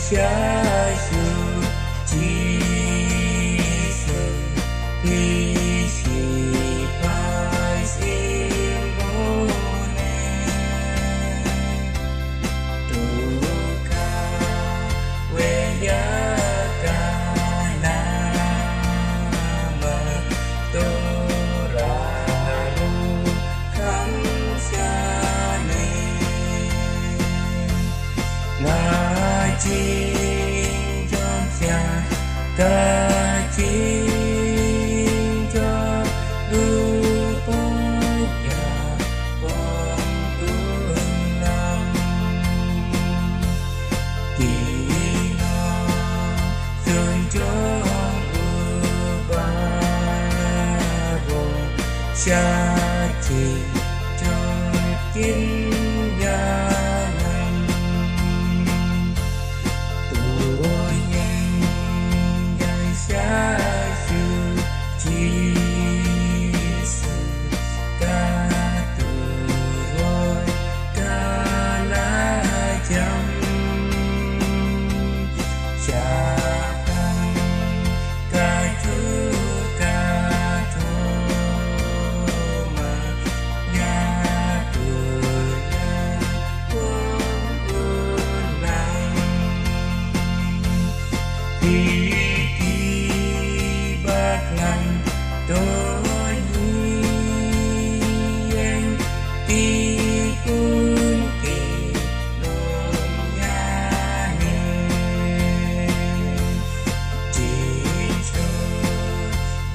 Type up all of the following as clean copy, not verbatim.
Yesu Jesus isi pasimbone duka weyakana matoraru kamsyane ngajing jomsya kajing jom lupukya ponggunam tino sunjong ubaro syati jokin yanan Yesu Jesus katuroi kalajam syakang katuma nyaturnya punggunang đôi nhiên đi cuốn kỳ nôn nhà nè chỉ cho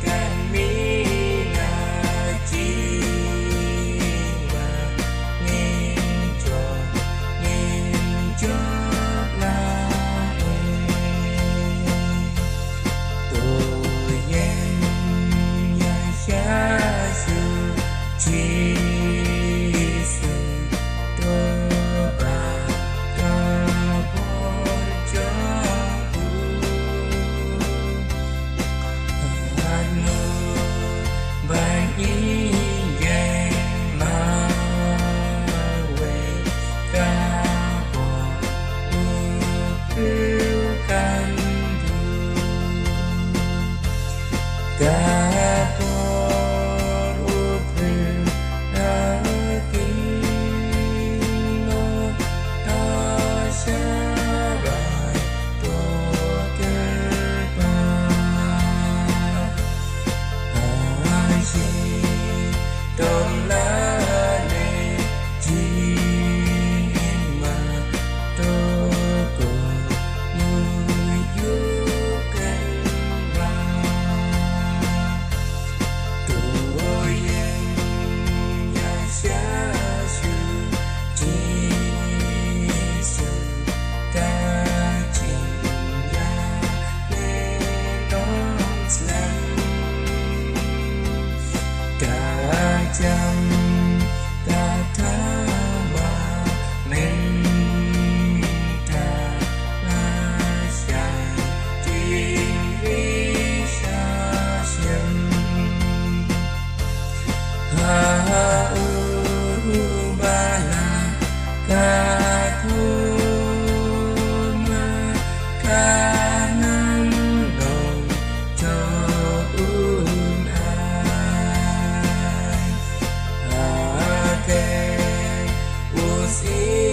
can mi là chi mà nhìn cho là tôi Yesu Jesus doa kabojaku anu bagi mawe kabo upilkan Jam katawa minta nasya diri sasyam haubala katuma kanan dong joun ai ake usi